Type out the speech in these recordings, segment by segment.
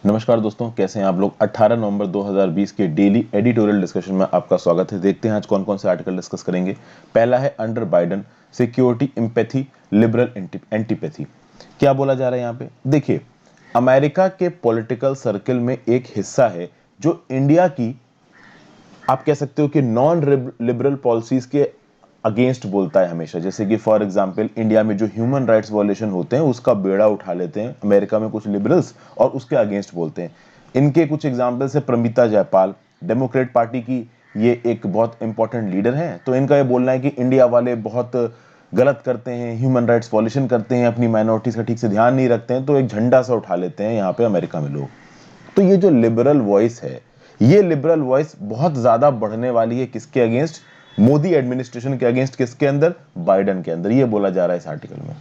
नमस्कार दोस्तों, कैसे हैं आप लोग। 18 नवंबर 2020 के डेली एडिटोरियल डिस्कशन में आपका स्वागत है। देखते हैं आज कौन कौन से आर्टिकल डिस्कस करेंगे। पहला है under Biden security empathy liberal antipathy. क्या बोला जा रहा है यहाँ पे, देखिए अमेरिका के पॉलिटिकल सर्कल में एक हिस्सा है जो इंडिया की आप कह सकते हो कि नॉन लिबरल पॉलिसीज के अगेंस्ट बोलता है हमेशा। जैसे कि फॉर एग्जांपल इंडिया में जो ह्यूमन राइट्स वायलेशन होते हैं उसका बेड़ा उठा लेते हैं अमेरिका में कुछ लिबरल्स और उसके अगेंस्ट बोलते हैं। इनके कुछ एग्जांपल्स है प्रमिता जयपाल, डेमोक्रेट पार्टी की ये एक बहुत इंपॉर्टेंट लीडर हैं। तो इनका ये बोलना है कि इंडिया वाले बहुत गलत करते हैं, ह्यूमन राइट्स वायलेशन करते हैं, अपनी माइनॉरिटीज का ठीक से ध्यान नहीं रखते हैं। तो एक झंडा सा उठा लेते हैं यहाँ पे अमेरिका में लोग। तो ये जो लिबरल वॉइस है, ये लिबरल वॉइस बहुत ज्यादा बढ़ने वाली है किसके अगेंस्ट, मोदी एडमिनिस्ट्रेशन के अगेंस्ट। किसके अंदर, बाइडेन के अंदर। ये बोला जा रहा है इस आर्टिकल में।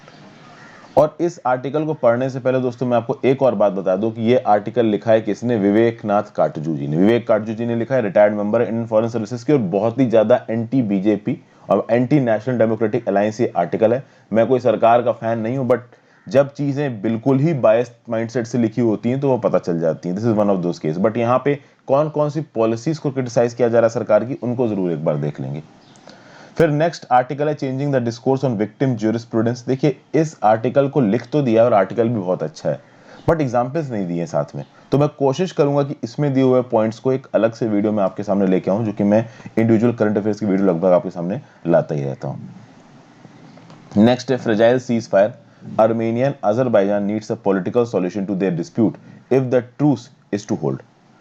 और इस आर्टिकल को पढ़ने से पहले दोस्तों मैं आपको एक और बात बता दूं कि ये आर्टिकल लिखा है किसने, विवेकनाथ काटजू जी ने। विवेक काटजू जी ने लिखा है, retired member Indian foreign services के, और बहुत ही ज्यादा एंटी बीजेपी और एंटी नेशनल डेमोक्रेटिक अलायंस ये आर्टिकल है। मैं कोई सरकार का फैन नहीं हूं, बट जब चीजें बिल्कुल ही बायस्ड माइंडसेट से लिखी होती हैं तो वो पता चल जाती हैं। This is one of those case. But यहाँ पे कौन कौन सी पॉलिसीज को क्रिटिसाइज किया जा रहा है सरकार की, उनको जरूर एक बार देख लेंगे। फिर नेक्स्ट आर्टिकल है changing the discourse on victim jurisprudence. देखिए इस आर्टिकल को लिख तो दिया और आर्टिकल भी बहुत अच्छा है, बट एग्जाम्पल्स नहीं दिए साथ में। तो मैं कोशिश करूंगा कि इसमें दिए हुए पॉइंट्स को एक अलग से वीडियो में आपके सामने लेके आऊं, जो कि मैं इंडिविजुअल करंट अफेयर्स की वीडियो लगभग आपके सामने लाता ही रहता हूं। नेक्स्ट है fragile cease fire, Armenian Azerbaijan needs a political solution to their dispute if the truce is to hold.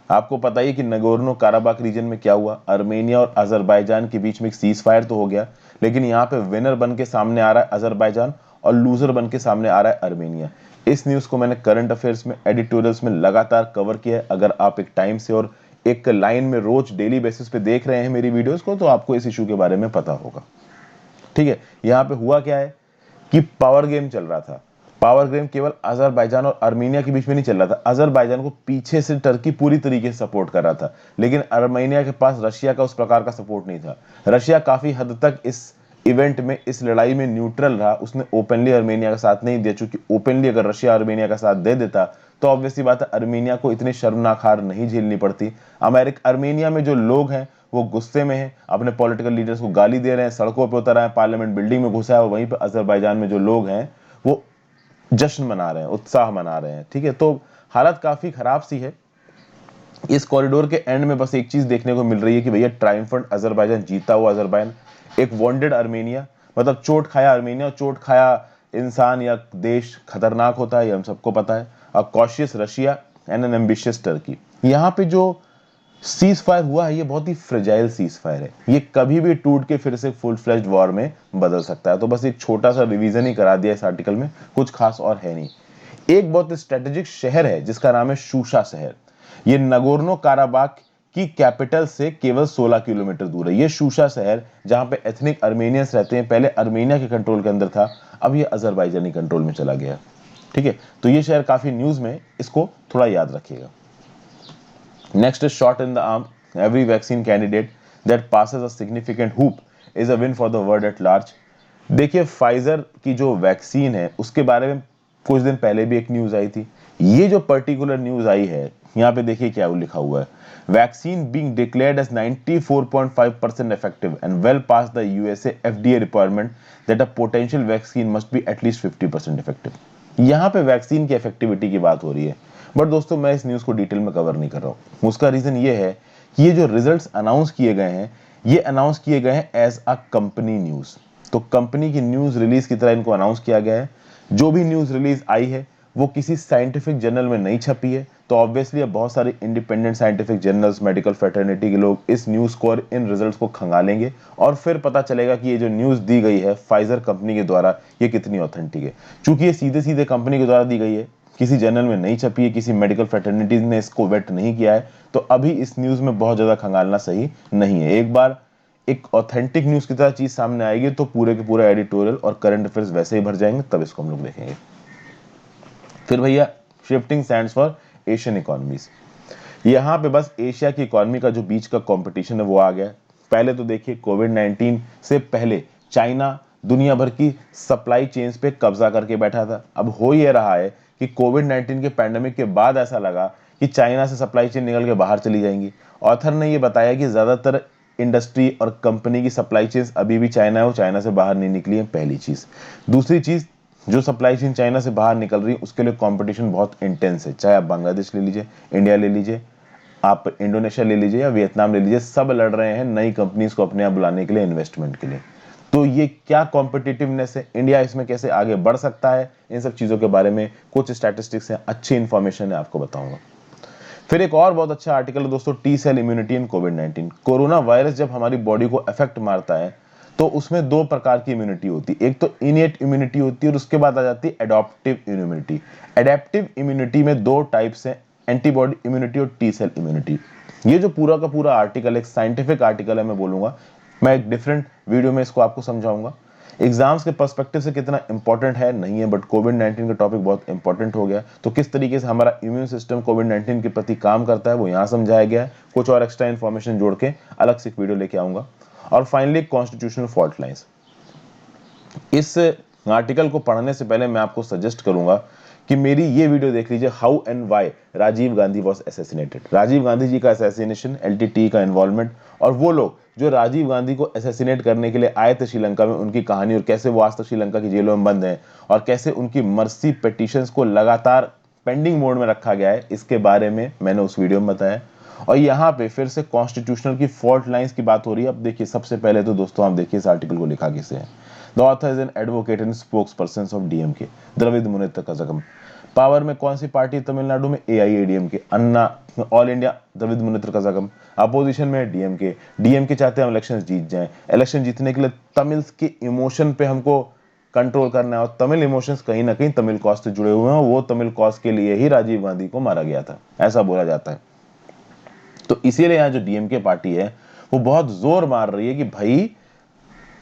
आपको पता ही कि नगोर्नो काराबाख रीजन में क्या हुआ, अर्मेनिया और अजरबैजान के बीच में एक सीज फायर तो हो गया, लेकिन यहाँ पे विनर बन के सामने आ रहा है अजरबैजान और लूजर बन के सामने आ रहा है अर्मेनिया। इस न्यूज को मैंने करंट अफेयर्स में एडिटोरियल्स में लगातार कवर किया है। अगर आप एक टाइम से और एक लाइन में रोज डेली बेसिस पे देख रहे हैं मेरी वीडियोस को, तो आपको इस इशू के बारे में पता होगा। ठीक है, यहाँ पे हुआ क्या है कि पावर गेम चल रहा था। पावर गेम केवल अजरबैजान और आर्मेनिया के बीच में नहीं चल रहा था। अजरबैजान को पीछे से टर्की पूरी तरीके से सपोर्ट कर रहा था, लेकिन आर्मेनिया के पास रशिया का उस प्रकार का सपोर्ट नहीं था। रशिया काफी हद तक इस इवेंट में, इस लड़ाई में न्यूट्रल रहा। उसने ओपनली आर्मेनिया का साथ नहीं दिया, क्योंकि ओपनली अगर रशिया आर्मेनिया का साथ दे देता तो ऑब्वियसली बात है आर्मेनिया को इतनी शर्मनाक हार नहीं झेलनी पड़ती। आर्मेनिया में जो लोग हैं वो गुस्से में हैं, अपने पॉलिटिकल लीडर्स को गाली दे रहे हैं, सड़कों पे उतर आए हैं, पार्लियामेंट बिल्डिंग में घुसा है। और वहीं पे अजरबैजान में जो लोग हैं वो जश्न मना रहे हैं, उत्साह मना रहे हैं। ठीक है, तो हालत काफी खराब सी है। इस कॉरिडोर के एंड में बस एक चीज देखने को मिल रही है कि भैया ट्रायम्फेंट अजरबैजान, जीता हुआ अजरबैजान, एक वॉन्डेड आर्मेनिया। मतलब चोट खाया आर्मेनिया, और चोट खाया इंसान या देश खतरनाक होता है, ये हम सबको पता है। A cautious Russia and an ambitious Turkey. यहाँ पे जो सीज फायर हुआ है ये बहुत ही फ्रेजाइल सीज फायर है। ये कभी भी टूट के फिर से फुल फ्लेज्ड वॉर में बदल सकता है। तो बस एक छोटा सा रिवीजन ही करा दिया इस आर्टिकल में, कुछ खास और है नहीं। एक बहुत स्ट्रेटेजिक शहर है जिसका नाम है शूशा शहर। ये नगोर्नो काराबाख की कैपिटल से केवल 16 किलोमीटर दूर है। ये शूशा शहर जहां पे एथनिक अर्मेनियंस रहते हैं, पहले अर्मेनिया के कंट्रोल के अंदर था, अब ये अजरबैजानी कंट्रोल में चला गया। ठीक है, तो ये शहर काफी न्यूज में, इसको थोड़ा याद रखिएगा। Next is shot in the arm. Every vaccine candidate that passes a significant hoop is a win for the world at large. देखिए फाइजर की जो वैक्सीन है उसके बारे में कुछ दिन पहले भी एक न्यूज आई थी। ये जो पर्टिकुलर न्यूज आई है, यहाँ पे देखिए क्या लिखा हुआ है, vaccine being declared as 94.5% effective and well past the USA FDA requirement that a potential vaccine must be at least 50% effective। यहाँ पे वैक्सीन की इफेक्टिविटी की बात हो रही है। बट दोस्तों मैं इस न्यूज को डिटेल में कवर नहीं कर रहा हूँ। उसका रीजन ये है कि ये जो रिजल्ट्स अनाउंस किए गए हैं, ये अनाउंस किए गए हैं एज अ कंपनी न्यूज। तो कंपनी की न्यूज रिलीज की तरह इनको अनाउंस किया गया है। जो भी न्यूज रिलीज आई है वो किसी साइंटिफिक जर्नल में नहीं छपी है। तो ऑब्वियसली अब बहुत सारे independent scientific journals, medical fraternity के लोग इस न्यूज को और इन रिजल्ट्स को खंगालेंगे, और फिर पता चलेगा कि ये जो न्यूज दी गई है फाइजर कंपनी के द्वारा ये कितनी ऑथेंटिक है। चूंकि ये सीधे सीधे कंपनी के द्वारा दी गई है, किसी जर्नल में नहीं छपी है, किसी मेडिकल फ्रेटर्निटीज ने इसको वेट नहीं किया है, तो अभी इस न्यूज में बहुत ज्यादा खंगालना सही नहीं है। एक बार एक ऑथेंटिक न्यूज की तरह चीज सामने आएगी तो पूरे के पूरे एडिटोरियल और करंट अफेयर्स वैसे ही भर जाएंगे, तब इसको हम लोग देखेंगे। फिर भैया shifting sands for Asian economies. यहाँ पे बस एशिया की इकोनॉमी का जो बीच का कंपटीशन है वो आ गया। पहले तो देखिए कोविड-19 से पहले चाइना दुनिया भर की सप्लाई चेन्स पे कब्जा करके बैठा था। अब हो ये रहा है कि कोविड-19 के पैंडेमिक के बाद ऐसा लगा कि चाइना से सप्लाई चेन निकल के बाहर चली जाएंगी। ऑथर ने ये बताया कि ज़्यादातर इंडस्ट्री और कंपनी की सप्लाई चेन अभी भी चाइना है, वो चाइना से बाहर नहीं निकली है, पहली चीज़। दूसरी चीज़, जो सप्लाई चेन चाइना से बाहर निकल रही है उसके लिए कंपटीशन बहुत इंटेंस है। चाहे आप बांग्लादेश ले लीजिए, इंडिया ले लीजिए, आप इंडोनेशिया ले लीजिए या वियतनाम ले लीजिए, सब लड़ रहे हैं नई कंपनीज को अपने यहाँ बुलाने के लिए, इन्वेस्टमेंट के लिए। तो ये क्या कॉम्पिटिटिवनेस है, इंडिया इसमें कैसे आगे बढ़ सकता है, इन सब चीज़ों के बारे में कुछ स्टैटिस्टिक्स हैं, अच्छी इंफॉर्मेशन है, आपको बताऊंगा। फिर एक और बहुत अच्छा आर्टिकल है दोस्तों, टी सेल इम्यूनिटी इन कोविड-19। कोरोना वायरस जब हमारी बॉडी को अफेक्ट मारता है तो उसमें दो प्रकार की इम्यूनिटी होती है, एक तो इनिएट इम्यूनिटी होती है और उसके बाद आ जाती है एडॉप्टिव इम्यूनिटी। एडेप्टिव इम्यूनिटी में दो टाइप्स हैं, एंटीबॉडी इम्यूनिटी और टी सेल इम्यूनिटी। ये जो पूरा का पूरा आर्टिकल एक साइंटिफिक आर्टिकल है, मैं बोलूंगा, मैं एक डिफरेंट वीडियो में इसको आपको समझाऊंगा। एग्जाम्स के पर्सपेक्टिव से कितना इंपॉर्टेंट है नहीं है, बट कोविड-19 का टॉपिक बहुत इंपॉर्टेंट हो गया, तो किस तरीके से हमारा इम्यून सिस्टम कोविड-19 के प्रति काम करता है वो यहाँ समझाया गया है। कुछ और एक्स्ट्रा इन्फॉर्मेशन जोड़ के अलग से एक वीडियो लेके आऊंगा। और फाइनली कॉन्स्टिट्यूशनल फॉल्ट लाइंस। इस आर्टिकल को पढ़ने से पहले मैं आपको सजेस्ट करूंगा कि मेरी ये वीडियो देख लीजिए, how and why Rajiv Gandhi was assassinated. Rajiv Gandhi ji का असैसिनेशन, एलटीटी का इन्वॉल्वमेंट, और वो लोग जो राजीव गांधी को असैसिनेट करने के लिए आए थे श्रीलंका में, उनकी कहानी, और कैसे वो आज तक श्रीलंका की जेलों में बंद हैं, और कैसे उनकी मर्सी पिटीशंस को लगातार पेंडिंग मोड में रखा गया है, इसके बारे में मैंने उस वीडियो में बताया। और यहाँ पे फिर से कॉन्स्टिट्यूशनल की फॉल्ट लाइंस की बात हो रही है। अब देखिए, सबसे पहले तो दोस्तों आप देखिए इस आर्टिकल को लिखा किसे है। The author is an advocate and spokesperson of DMK, Dravida Munnetra Kazhagam. Power में कौन सी पार्टी तमिलनाडु में? AIADMK, Anna, All India Dravida Munnetra Kazhagam. Opposition में डीएमके। डीएमके चाहते हैं हम इलेक्शन जीत जाएं। इलेक्शन जीतने के लिए तमिल के इमोशन पे हमको कंट्रोल करना है, और तमिल इमोशंस कहीं ना कहीं तमिल कॉज से जुड़े हुए हैं, वो तमिल कॉज के लिए ही राजीव गांधी को मारा गया था, ऐसा बोला जाता है। तो इसीलिए यहाँ जो डीएमके पार्टी है वो बहुत जोर मार रही है कि भाई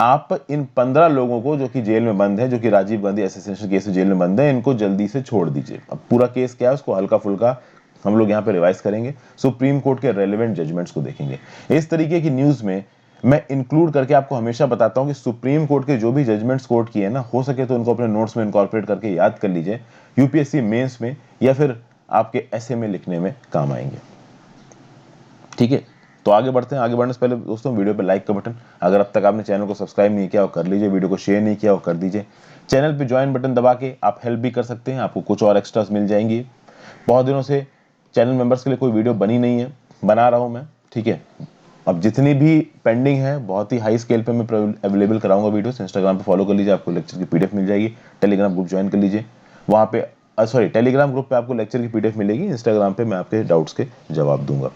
आप इन 15 लोगों को जो कि जेल में बंद है, जो कि राजीव गांधी असैसिनेशन केस में जेल में बंद है, इनको जल्दी से छोड़ दीजिए। अब पूरा केस क्या है उसको हल्का फुल्का हम लोग यहाँ पे रिवाइज करेंगे, सुप्रीम कोर्ट के रेलेवेंट जजमेंट्स को देखेंगे। इस तरीके की न्यूज में मैं इंक्लूड करके आपको हमेशा बताता हूं कि सुप्रीम कोर्ट के जो भी जजमेंट्स कोर्ट किए ना, हो सके तो उनको अपने नोट्स में इनकॉर्पोरेट करके याद कर लीजिए, यूपीएससी मेंस में या फिर आपके एसए में लिखने में काम आएंगे। ठीक है, तो आगे बढ़ते हैं। आगे बढ़ने से पहले दोस्तों वीडियो पे लाइक का बटन, अगर अब तक आपने चैनल को सब्सक्राइब नहीं किया वो कर लीजिए, वीडियो को शेयर नहीं किया वो कर दीजिए। चैनल पे ज्वाइन बटन दबा के आप हेल्प भी कर सकते हैं, आपको कुछ और एक्स्ट्रास मिल जाएंगी। बहुत दिनों से चैनल मेंबर्स के लिए कोई वीडियो बनी नहीं है, बना रहा हूं मैं। ठीक है, अब जितनी भी पेंडिंग है बहुत ही हाई स्केल पे मैं अवेलेबल कराऊंगा वीडियोस। इंस्टाग्राम पे फॉलो कर लीजिए, आपको लेक्चर की पीडीएफ मिल जाएगी। टेलीग्राम ग्रुप ज्वाइन कर लीजिए, वहां पे टेलीग्राम ग्रुप पे आपको लेक्चर की पीडीएफ मिलेगी, इंस्टाग्राम पे मैं आपके डाउट्स के जवाब दूंगा।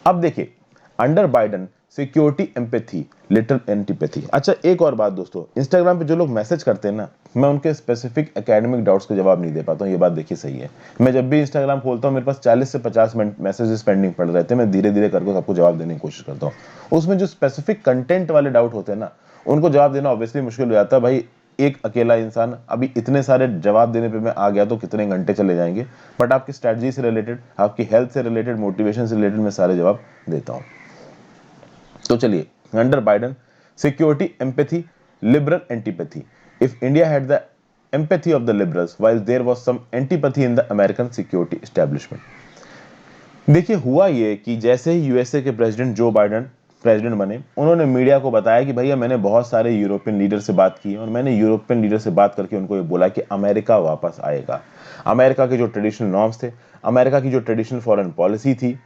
अब देखिए, under Biden security empathy little antipathy. अच्छा, एक और बात दोस्तों, इंस्टाग्राम पे जो लोग मैसेज करते हैं ना, मैं उनके स्पेसिफिक एकेडमिक डाउट्स के जवाब नहीं दे पाता हूँ, ये बात देखिए सही है। मैं जब भी इंस्टाग्राम खोलता हूँ मेरे पास 40 से 50 मैसेजेस पेंडिंग पड़ रहते हैं, मैं धीरे धीरे करके सबको जवाब देने की कोशिश करता हूँ। उसमें जो स्पेसिफिक कंटेंट वाले डाउट होते हैं ना, उनको जवाब देना ऑब्वियसली मुश्किल हो जाता है भाई। एक अकेला इंसान अभी इतने सारे जवाब देने पे मैं आ गया तो कितने घंटे चले जाएंगे, बट आपकी स्ट्रैटेजी से रिलेटेड, आपकी हेल्थ से रिलेटेड, मोटिवेशन से रिलेटेड मैं सारे जवाब देता हूँ। तो चलिए, under Biden security empathy liberal antipathy. If India had the empathy of the liberals while there was some antipathy in the American security establishment। देखिए, हुआ ये कि जैसे ही यूएसए के प्रेसिडेंट जो बाइडन प्रेसिडेंट बने, उन्होंने मीडिया को बताया कि भैया मैंने बहुत सारे यूरोपियन लीडर से बात की और मैंने यूरोपियन लीडर से बात करके उनको ये बोला कि अमेरिका वापस आएगा। अमेरिका के जो ट्रेडिशनल नॉर्म्स थे, अमेरिका की जो ट्रेडिशनल फॉरेन पॉलिसी थी,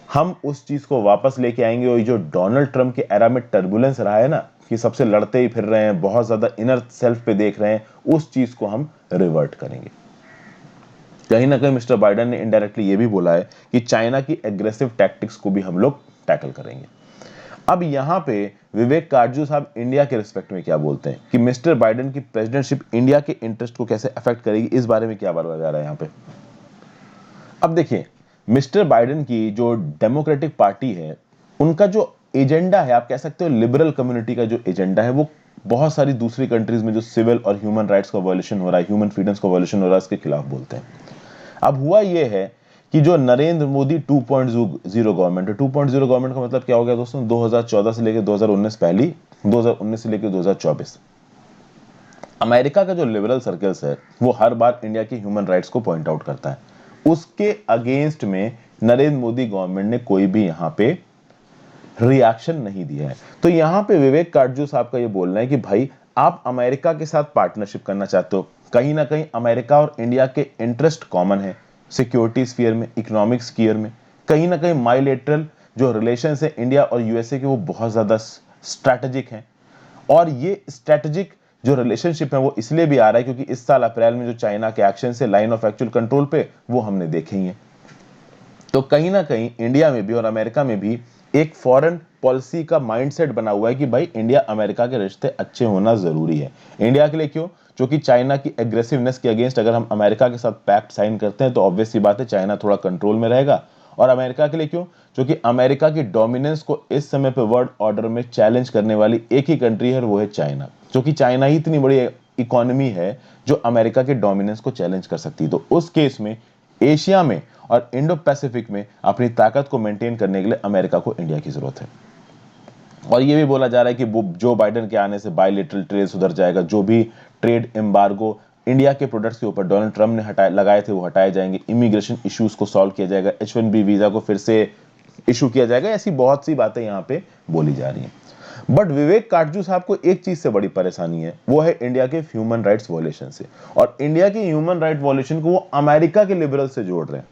हम उस चीज को वापस लेके आएंगे। और जो डोनाल्ड ट्रंप के एरा में टर्बुलेंस रहा है ना, कि सबसे लड़ते ही फिर रहे हैं, बहुत ज्यादा इनर सेल्फ पे देख रहे हैं, उस चीज को हम रिवर्ट करेंगे। कहीं ना कहीं मिस्टर बाइडन ने इनडायरेक्टली ये भी बोला है कि चाइना की एग्रेसिव टैक्टिक्स को भी हम लोग टैकल करेंगे। अब यहां पे विवेक काटजू साहब इंडिया के रिस्पेक्ट में क्या बोलते हैं कि मिस्टर बाइडन की प्रेसिडेंटशिप इंडिया के इंटरेस्ट को कैसे अफेक्ट करेगी, इस बारे में क्या बोला जा रहा है यहां पे। अब देखिए, मिस्टर बाइडन की जो डेमोक्रेटिक पार्टी है, उनका जो एजेंडा है, आप कह सकते हो लिबरल कम्युनिटी का जो एजेंडा है, वो बहुत सारी दूसरी कंट्रीज में जो सिविल और ह्यूमन राइट्स का वायलेशन हो रहा है, ह्यूमन फ्रीडम्स का वायलेशन हो रहा है, उसके खिलाफ बोलते हैं। अब हुआ ये है कि जो नरेंद्र मोदी 2.0 गवर्नमेंट है, 2.0 गवर्नमेंट का मतलब क्या हो गया दोस्तों, 2014 से लेकर 2019 पहली, 2019 से लेकर 2024 अमेरिका का जो लिबरल सर्कल्स है वो हर बार इंडिया की ह्यूमन राइट्स को पॉइंट आउट करता है। उसके अगेंस्ट में नरेंद्र मोदी गवर्नमेंट ने कोई भी यहां पे रिएक्शन नहीं दिया है। तो यहां पे विवेक काटजू साहब का ये बोलना है कि भाई आप अमेरिका के साथ पार्टनरशिप करना चाहते हो, कहीं ना कहीं अमेरिका और इंडिया के इंटरेस्ट कॉमन है, सिक्योरिटी स्फीयर में, इकोनॉमिक स्फीयर में, कहीं ना कहीं माइलेटरल जो रिलेशंस है इंडिया और यूएसए के वो बहुत ज्यादा स्ट्रैटेजिक हैं। और ये स्ट्रैटेजिक जो रिलेशनशिप है वो इसलिए भी आ रहा है क्योंकि इस साल अप्रैल में जो चाइना के एक्शन से लाइन ऑफ एक्चुअल कंट्रोल पे वो हमने देखे ही है। तो कहीं ना कहीं इंडिया में भी और अमेरिका में भी एक फॉरेन पॉलिसी का माइंडसेट बना हुआ है कि भाई इंडिया अमेरिका के रिश्ते अच्छे होना जरूरी है। इंडिया के लिए क्यों? क्योंकि चाइना की एग्रेसिवनेस के अगेंस्ट अगर हम अमेरिका के साथ पैक्ट साइन करते हैं तो ऑब्वियस सी बात है चाइना थोड़ा कंट्रोल में रहेगा। और अमेरिका के लिए क्यों? क्योंकि अमेरिका की डोमिनेंस को इस समय पे वर्ल्ड ऑर्डर में चैलेंज करने वाली एक ही कंट्री है और वो है चाइना, क्योंकि चाइना ही इतनी बड़ी इकोनॉमी है जो अमेरिका के डोमिनेंस को चैलेंज कर सकती है। तो उस केस में एशिया में और इंडो पैसिफिक में अपनी ताकत को मेंटेन करने के लिए अमेरिका को इंडिया की जरूरत है। और ये भी बोला जा रहा है कि जो बाइडेन के आने से बायलैटरल ट्रेड सुधर जाएगा, जो भी ट्रेड एम्बार्गो इंडिया के प्रोडक्ट्स के ऊपर डोनाल्ड ट्रम्प ने लगाए थे वो हटाए जाएंगे, इमिग्रेशन इश्यूज को सॉल्व किया जाएगा, H1B वीजा को फिर से इशू किया जाएगा। ऐसी बहुत सी बातें यहाँ पे बोली जा रही हैं। बट विवेक काटजू साहब को एक चीज से बड़ी परेशानी है, वो है इंडिया के ह्यूमन राइट्स वॉयलेशन से। और इंडिया के ह्यूमन राइट वॉयलेशन को वो अमेरिका के लिबरल से जोड़ रहे हैं।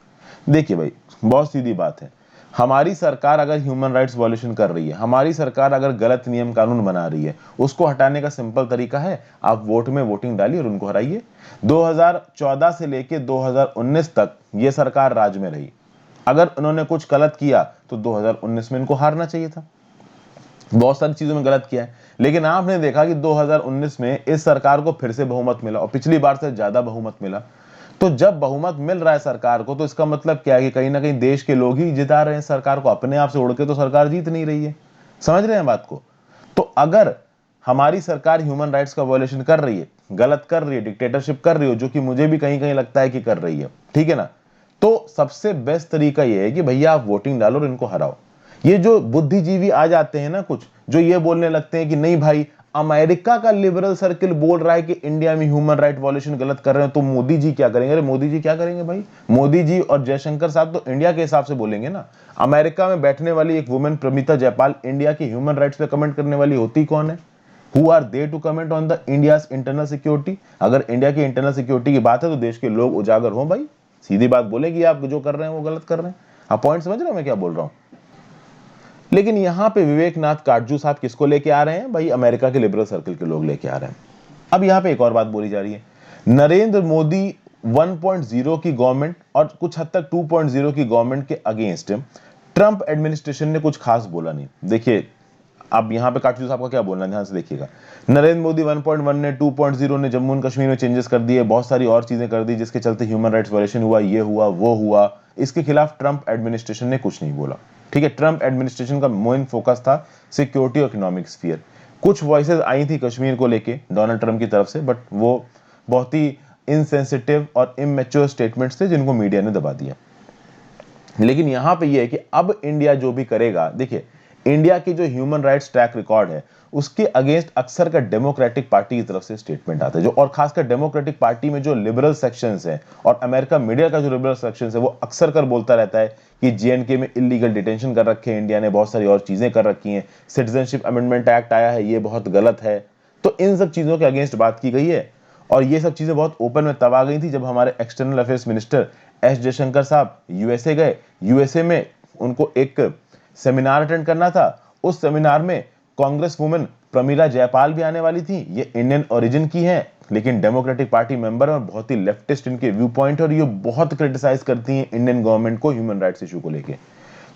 देखिए भाई, बहुत सीधी बात है, हमारी सरकार अगर ह्यूमन राइट्स वॉयलेशन कर रही है, हमारी सरकार अगर गलत नियम कानून बना रही है, उसको हटाने का सिंपल तरीका है, आप वोट में वोटिंग डालिए और उनको हराइए। 2014 से लेके 2019 तक ये सरकार राज में रही, अगर उन्होंने कुछ गलत किया तो 2019 में इनको हारना चाहिए था। बहुत सारी चीजों में गलत किया है, लेकिन आपने देखा कि 2019 में इस सरकार को फिर से बहुमत मिला और पिछली बार से ज्यादा बहुमत मिला। तो जब बहुमत मिल रहा है सरकार को तो इसका मतलब क्या है कि कहीं ना कहीं देश के लोग ही जिता रहे हैं सरकार को, अपने आप से उड़ के तो सरकार जीत नहीं रही है। समझ रहे हैं बात को? तो अगर हमारी सरकार ह्यूमन राइट्स का वॉयलेशन कर रही है, गलत कर रही है, डिक्टेटरशिप कर रही हो, जो कि मुझे भी कहीं कहीं लगता है कि कर रही है, ठीक है ना, तो सबसे बेस्ट तरीका यह है कि भैया आप वोटिंग डालो और इनको हराओ। ये जो बुद्धिजीवी आ जाते हैं ना कुछ, जो ये बोलने लगते हैं कि नहीं भाई अमेरिका का लिबरल सर्किल बोल रहा है कि इंडिया में ह्यूमन राइट वॉयलेशन गलत कर रहे हैं तो मोदी जी क्या करेंगे? अरे मोदी जी क्या करेंगे भाई? मोदी जी और जयशंकर साहब तो इंडिया के हिसाब से बोलेंगे ना। अमेरिका में बैठने वाली एक वुमेन प्रमिता जयपाल इंडिया की ह्यूमन राइट्स पे कमेंट करने वाली होती कौन है? Who are they to comment on the India's internal security? अगर इंडिया की इंटरनल सिक्योरिटी की बात है तो देश के लोग उजागर हो भाई, सीधी बात बोलेगी आप जो कर रहे हैं वो गलत कर रहे हैं। आप पॉइंट समझ रहे हो मैं क्या बोल रहा हूं? लेकिन यहां पे विवेकनाथ काटजू साहब किसको लेके आ रहे हैं भाई? अमेरिका के लिबरल सर्कल के लोग लेके आ रहे हैं। अब यहां पे एक और बात बोली जा रही है, नरेंद्र मोदी 1.0 की गवर्नमेंट और कुछ हद तक 2.0 की गवर्नमेंट के अगेंस्ट ट्रंप एडमिनिस्ट्रेशन ने कुछ खास बोला नहीं। देखिए अब यहां पे काटजू साहब का क्या बोलना है, ध्यान से देखिएगा। नरेंद्र मोदी 1.1 ने, 2.0 ने जम्मू एंड कश्मीर में चेंजेस कर दिए, बहुत सारी और चीजें कर दी जिसके चलते ह्यूमन राइट्स वायलेशन हुआ, ये हुआ वो हुआ। इसके खिलाफ ट्रंप एडमिनिस्ट्रेशन ने कुछ नहीं बोला। ठीक है, ट्रंप एडमिनिस्ट्रेशन का मेन फोकस था सिक्योरिटी और इकोनॉमिक स्फीयर। कुछ वॉइसेस आई थी कश्मीर को लेके डोनाल्ड ट्रंप की तरफ से, बट वो बहुत ही इनसेंसिटिव और इमेच्योर स्टेटमेंट्स थे जिनको मीडिया ने दबा दिया। लेकिन यहां पे ये है कि अब इंडिया जो भी करेगा, देखिए इंडिया की जो ह्यूमन राइट्स ट्रैक रिकॉर्ड है उसके अगेंस्ट अक्सर का डेमोक्रेटिक पार्टी की तरफ से स्टेटमेंट आता है, जो और खासकर डेमोक्रेटिक पार्टी में जो लिबरल सेक्शंस हैं और अमेरिका मीडिया का जो लिबरल सेक्शंस है वो अक्सर कर बोलता रहता है कि जेएनके में इलीगल डिटेंशन कर रखे हैं इंडिया ने, बहुत सारी और चीजें कर रखी हैं, सिटीजनशिप अमेंडमेंट एक्ट आया है ये बहुत गलत है। तो इन सब चीजों के अगेंस्ट बात की गई है और ये सब चीजें बहुत ओपन में तब आ गई थी जब हमारे external affairs minister S Jaishankar साहब यूएसए गए। यूएसए में उनको एक सेमिनार अटेंड करना था, उस सेमिनार में कांग्रेस वुमेन प्रमीला जयपाल भी आने वाली थी। ये इंडियन ओरिजिन की हैं लेकिन डेमोक्रेटिक पार्टी मेंबर और बहुत ही लेफ्टिस्ट इनके व्यू पॉइंट और ये बहुत क्रिटिसाइज करती हैं इंडियन गवर्नमेंट को ह्यूमन राइट्स इशू को लेके।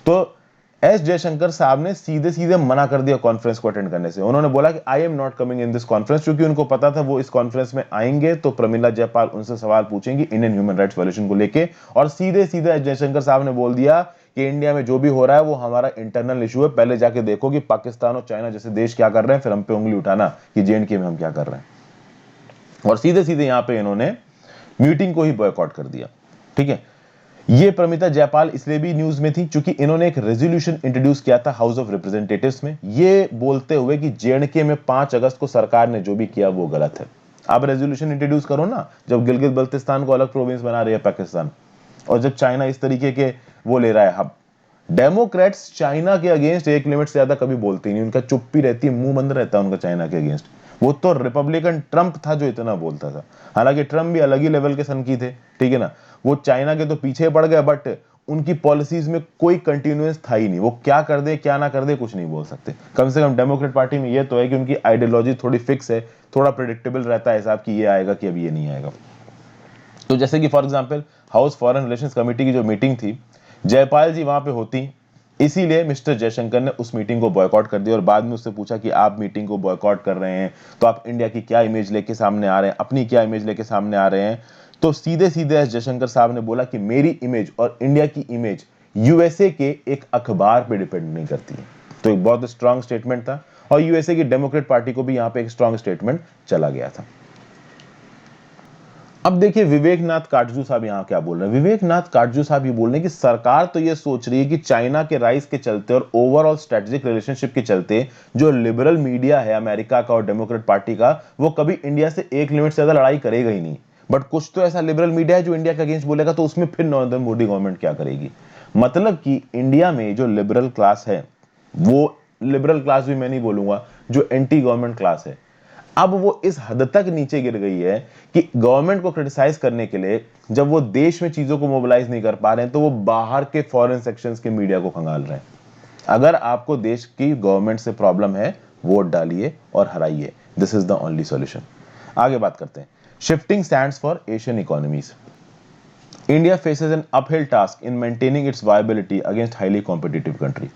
तो एस जयशंकर साहब ने सीधे सीधे मना कर दिया कॉन्फ्रेंस को अटेंड करने से। उन्होंने बोला कि I am not coming in this conference, क्योंकि उनको पता था वो इस कॉन्फ्रेंस में आएंगे तो प्रमीला जयपाल उनसे सवाल पूछेंगी इंडियन ह्यूमन राइट्स वायलेशन को लेके। और सीधे सीधे एस जयशंकर साहब ने बोल दिया कि इंडिया में जो भी हो रहा है वो हमारा इंटरनल इशू है, पहले जाके देखो कि पाकिस्तान और चाइना जैसे देश क्या कर रहे हैं, फिर हम पे उंगली उठाना कि जेएनके में हम क्या कर रहे हैं। और सीधे सीधे यहां पे इन्होंने मीटिंग को ही बॉयकॉट कर दिया। ठीक है, ये प्रमिता जयपाल इसलिए भी न्यूज में थी क्योंकि इन्होंने एक रेजोल्यूशन इंट्रोड्यूस किया था हाउस ऑफ रिप्रेजेंटेटिव्स में, ये बोलते हुए कि जेएनके में 5 अगस्त को सरकार ने जो भी किया वो गलत है। आप रेजोल्यूशन इंट्रोड्यूस करो ना, जब गिलगित बल्तिस्तान को अलग प्रोविंस बना रही है पाकिस्तान, और जब चाइना इस तरीके के वो ले रहा है, अब डेमोक्रेट्स चाइना के अगेंस्ट एक लिमिट से ज्यादा कभी बोलते ही नहीं, उनका चुप्पी रहती है, मुंह बंद रहता है उनका चाइना के अगेंस्ट। वो तो रिपब्लिकन ट्रंप था जो इतना बोलता था, हालांकि ट्रंप भी अलग ही लेवल के सन की थे, ठीक है ना, वो चाइना के तो पीछे पड़ गया, बट उनकी पॉलिसीज में कोई कंटिन्यूअस था ही नहीं, वो क्या कर दे क्या ना कर दे कुछ नहीं बोल सकते। कम से कम डेमोक्रेट पार्टी में ये तो है कि उनकी आइडियोलॉजी थोड़ी फिक्स है, थोड़ा प्रिडिक्टेबल रहता है हिसाब कि ये आएगा कि अभी ये नहीं आएगा। तो जैसे कि for example house foreign relations committee की जो मीटिंग थी, जयपाल जी वहां पे होती, इसीलिए मिस्टर जयशंकर ने उस मीटिंग को बॉयकॉट कर दिया और बाद में उससे पूछा कि आप मीटिंग को बॉयकॉट कर रहे हैं तो आप इंडिया की क्या इमेज लेके सामने आ रहे हैं, अपनी क्या इमेज लेके सामने आ रहे हैं। तो सीधे सीधे एस जयशंकर साहब ने बोला कि मेरी इमेज और इंडिया की इमेज यूएसए के एक अखबार पे डिपेंड नहीं करती है। तो एक बहुत स्ट्रांग स्टेटमेंट था और यूएसए की डेमोक्रेट पार्टी को भी यहां पे एक स्ट्रांग स्टेटमेंट चला गया था। अब देखिए विवेकनाथ काटजू साहब यहां क्या बोल रहे हैं। विवेकनाथ काटजू साहब ये बोल रहे हैं कि सरकार तो ये सोच रही है कि चाइना के राइज के चलते और ओवरऑल स्ट्रेटेजिक रिलेशनशिप के चलते जो लिबरल मीडिया है अमेरिका का और डेमोक्रेट पार्टी का, वो कभी इंडिया से एक लिमिट से ज्यादा लड़ाई करेगा ही नहीं। बट कुछ तो ऐसा लिबरल मीडिया है जो इंडिया के अगेंस्ट बोलेगा, तो उसमें फिर नरेंद्र मोदी गवर्नमेंट क्या करेगी। मतलब कि इंडिया में जो लिबरल क्लास है, वो लिबरल क्लास भी मैं नहीं बोलूंगा, जो एंटी गवर्नमेंट क्लास है, अब वो इस हद तक नीचे गिर गई है कि गवर्नमेंट को क्रिटिसाइज करने के लिए जब वो देश में चीजों को मोबिलाइज नहीं कर पा रहे हैं, तो वो बाहर के फॉरेन सेक्शंस के मीडिया को खंगाल रहे हैं। अगर आपको देश की गवर्नमेंट से प्रॉब्लम है, वोट डालिए और हराइए, this is the only solution. आगे बात करते हैं, shifting sands for Asian economies. India faces an uphill task in maintaining its viability against highly competitive country.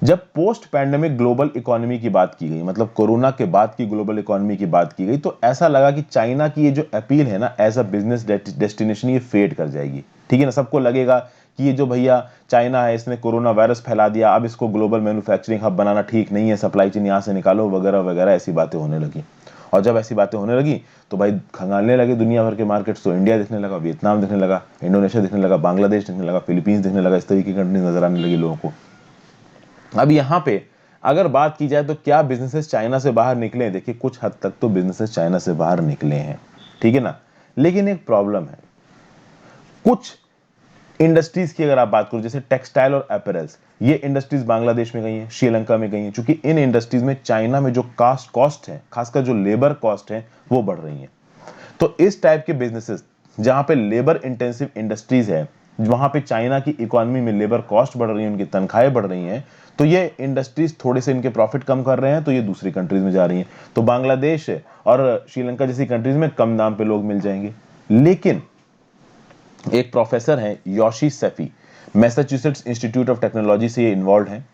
जब पोस्ट पैंडेमिक ग्लोबल इकोनॉमी की बात की गई, मतलब कोरोना के बाद की ग्लोबल इकोनॉमी की बात की गई, तो ऐसा लगा कि चाइना की ये जो अपील है ना एज अ बिजनेस डेस्टिनेशन, ये फेड कर जाएगी। ठीक है ना, सबको लगेगा कि ये जो भैया चाइना है इसने कोरोना वायरस फैला दिया, अब इसको ग्लोबल मैन्युफैक्चरिंग हब बनाना ठीक नहीं है, सप्लाई चेन यहाँ से निकालो वगैरह वगैरह, ऐसी बातें होने लगी। और जब ऐसी बातें होने लगी तो भाई खंगालने लगे दुनिया भर के मार्केट्स। तो इंडिया दिखने लगा, वियतनाम दिखने लगा, इंडोनेशिया दिखने लगा, बांग्लादेश दिखने लगा, फिलीपींस दिखने लगा, इस तरीके की कंट्रीज नजर आने लगी लोगों को। अब यहां पे अगर बात की जाए तो क्या बिजनेसेस चाइना से बाहर निकले हैं, देखिए कुछ हद तक तो बिजनेसेस चाइना से बाहर निकले हैं, ठीक है ना, लेकिन एक प्रॉब्लम है। कुछ इंडस्ट्रीज की अगर आप बात करो, जैसे टेक्सटाइल और अपैरल्स, ये इंडस्ट्रीज बांग्लादेश में गई हैं, श्रीलंका में गई हैं, क्योंकि इन इंडस्ट्रीज में चाइना में जो कॉस्ट है, खासकर जो लेबर कॉस्ट है, वो बढ़ रही है। तो इस टाइप के बिजनेसेस जहां पे लेबर इंटेंसिव इंडस्ट्रीज है, वहां पे चाइना की इकोनॉमी में लेबर कॉस्ट बढ़ रही है, उनकी तनख्वाहें बढ़ रही हैं, तो ये इंडस्ट्रीज थोड़े से इनके प्रॉफिट कम कर रहे हैं, तो ये दूसरी कंट्रीज में जा रही हैं। तो बांग्लादेश और श्रीलंका जैसी कंट्रीज में कम दाम पे लोग मिल जाएंगे। लेकिन एक प्रोफेसर हैं Yoshi Saifee, Massachusetts institute of technology से ये इन्वॉल्व हैं,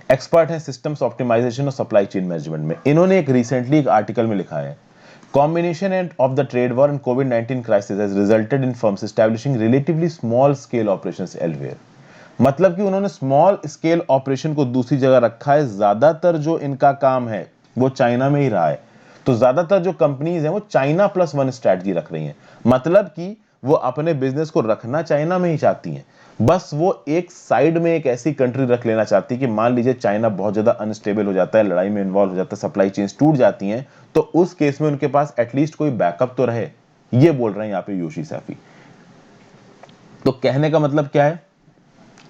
एक्सपर्ट हैं सिस्टम्स ऑप्टिमाइजेशन और सप्लाई चेन मैनेजमेंट में। इन्होंने एक रिसेंटली एक आर्टिकल में लिखा है, combination of the trade war and COVID-19 crisis has resulted in firms establishing relatively small scale operations elsewhere। मतलब कि उन्होंने स्मॉल स्केल ऑपरेशन को दूसरी जगह रखा है, ज्यादातर जो इनका काम है वो चाइना में ही रहा है। तो ज्यादातर जो कंपनीज हैं वो चाइना प्लस वन स्ट्रैटेजी रख रही हैं, मतलब कि वो अपने बिजनेस को रखना चाइना में ही चाहती हैं, बस वो एक साइड में एक ऐसी कंट्री रख लेना चाहती है कि मान लीजिए चाइना बहुत ज्यादा अनस्टेबल हो जाता है, लड़ाई में इन्वॉल्व हो जाता है, सप्लाई चेन्स टूट जाती हैं, तो उस केस में उनके पास एटलीस्ट कोई बैकअप तो रहे। ये बोल रहे हैं यहां पे योशी सैफी। तो कहने का मतलब क्या है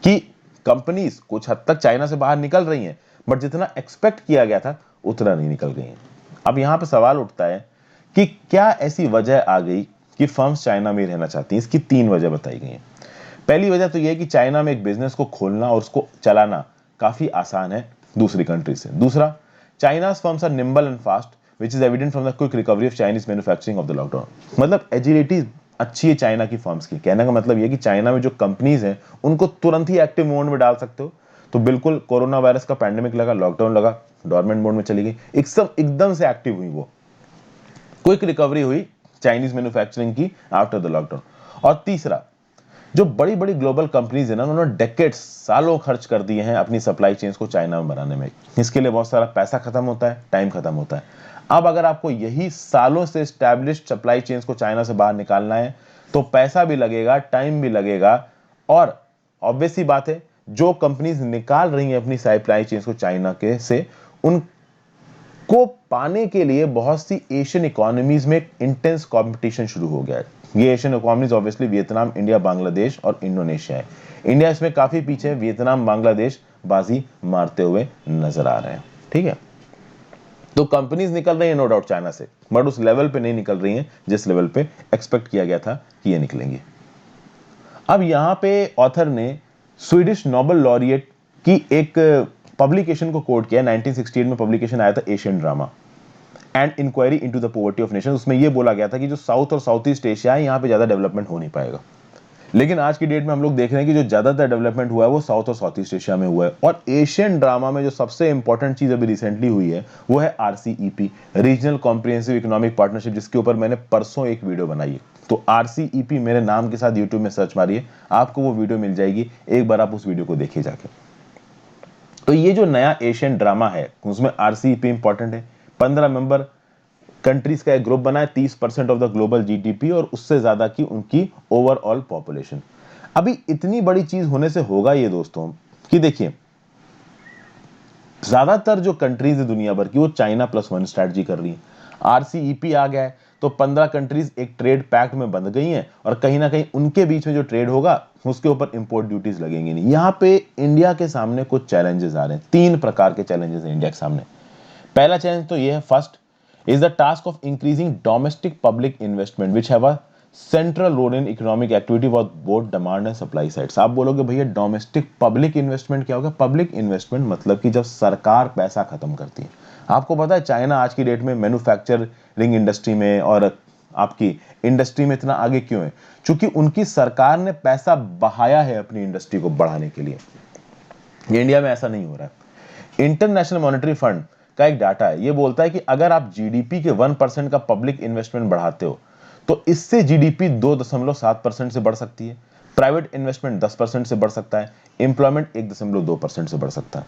कि कंपनीज कुछ हद तक चाइना से बाहर निकल रही हैं, बट जितना एक्सपेक्ट किया गया था उतना नहीं निकल गई हैं। अब यहां पे सवाल उठता है कि क्या ऐसी वजह आ गई कि फर्म्स चाइना में रहना चाहती हैं। इसकी 3 वजह बताई गई हैं। पहली वजह तो यह है कि चाइना में एक बिजनेस को खोलना और उसको चलाना काफी आसान है दूसरी कंट्री से। दूसरा, चाइना's firms are nimble and fast, which is evident from the quick recovery of Chinese manufacturing of the lockdown। मतलब एजिलिटी अच्छी है चाइना की फर्म्स की। कहने का मतलब यह कि चाइना में जो कंपनीज हैं उनको तुरंत ही एक्टिव मोड में डाल सकते हो। तो बिल्कुल कोरोना वायरस का पैंडेमिक लगा, लॉकडाउन लगा, डोरमेंट मोड में चली गई, एकदम से एक्टिव हुई, वो क्विक रिकवरी हुई चाइनीज मैन्युफैक्चरिंग की आफ्टर द लॉकडाउन। और तीसरा, जो बड़ी बड़ी ग्लोबल कंपनीज है ना, उन्होंने डेकेड्स सालों खर्च कर दिए हैं अपनी सप्लाई चेन्स को चाइना में बनाने में। इसके लिए बहुत सारा पैसा खत्म होता है, टाइम खत्म होता है। अब अगर आपको यही सालों से एस्टैब्लिश्ड सप्लाई चेन्स को चाइना से बाहर निकालना है, तो पैसा भी लगेगा, टाइम भी लगेगा, और ऑब्वियस सी बात है जो कंपनीज निकाल रही हैं अपनी सप्लाई चेन्स को चाइना के से, उन को पाने के लिए बहुत सी एशियन इकोनॉमीज में इंटेंस कंपटीशन शुरू हो गया है। ये Asian economies obviously Vietnam, India, Bangladesh और इंडोनेशिया है। इंडिया इसमें काफी पीछे है, वियतनाम, बांग्लादेश बाजी मारते हुए नजर आ रहे हैं। ठीक है, तो कंपनीज निकल रही है नो डाउट चाइना से, बट उस लेवल पे नहीं निकल रही हैं जिस लेवल पे एक्सपेक्ट किया गया था कि ये निकलेंगी। अब यहां पे ऑथर ने स्वीडिश नोबेल लॉरिएट की एक पब्लिकेशन को कोट किया। 1968 में पब्लिकेशन आया था Asian drama and inquiry into the poverty of nation. उसमें यह बोला गया था कि जो साउथ और साउथ ईस्ट एशिया है यहां पे ज्यादा डेवलपमेंट हो नहीं पाएगा, लेकिन आज की डेट में हम लोग देख रहे हैं कि जो ज्यादातर डेवलपमेंट हुआ है वो साउथ और साउथ ईस्ट एशिया में हुआ है। और एशियन ड्रामा में जो सबसे इंपॉर्टेंट चीज अभी रिसेंटली हुई है वो है RCEP, regional comprehensive economic partnership, जिसके ऊपर मैंने परसों एक वीडियो बनाई है। तो RCEP मेरे नाम के साथ यूट्यूब में सर्च मारिए, आपको वो वीडियो मिल जाएगी, एक बार आप उस वीडियो को देखिए जाके। तो ये जो नया एशियन ड्रामा है उसमें RCEP इंपॉर्टेंट है। 15 मेंबर कंट्रीज का एक ग्रुप बना है, 30% ऑफ द ग्लोबल GDP और उससे ज्यादा की उनकी ओवरऑल पॉपुलेशन। अभी इतनी बड़ी चीज होने से होगा ये दोस्तों कि देखिए, ज्यादातर जो कंट्रीज है दुनिया भर की वो चाइना +1 स्ट्रेटजी कर रही है। RCEP आ गया है तो 15 कंट्रीज एक ट्रेड पैक्ट में बंध गई हैं और कहीं ना कहीं उनके बीच में जो ट्रेड होगा उसके ऊपर इंपोर्ट ड्यूटीज लगेंगी नहीं। यहां पे इंडिया के सामने कुछ चैलेंजेस आ रहे हैं, 3 प्रकार के चैलेंजेस हैं इंडिया के सामने। पहला चैलेंज तो ये है, first is the task of increasing domestic public investment which have a central role in economic activity for both demand and supply sides। आप बोलोगे भैया डोमेस्टिक पब्लिक इन्वेस्टमेंट क्या होगा? पब्लिक इन्वेस्टमेंट मतलब कि जब सरकार पैसा खत्म करती है। आपको पता है चाइना आज की डेट में मैन्युफैक्चरिंग इंडस्ट्री में और आपकी इंडस्ट्री में इतना आगे क्यों है? क्योंकि उनकी सरकार ने पैसा बहाया है अपनी इंडस्ट्री को बढ़ाने के लिए। इंडिया में ऐसा नहीं हो रहा है। इंटरनेशनल मॉनेटरी फंड का एक डाटा है, ये बोलता है कि अगर आप GDP के 1% का पब्लिक इन्वेस्टमेंट बढ़ाते हो तो इससे GDP 2.7% से बढ़ सकती है, प्राइवेट इन्वेस्टमेंट 10% से बढ़ सकता है, एम्प्लॉयमेंट 1.2% से बढ़ सकता है।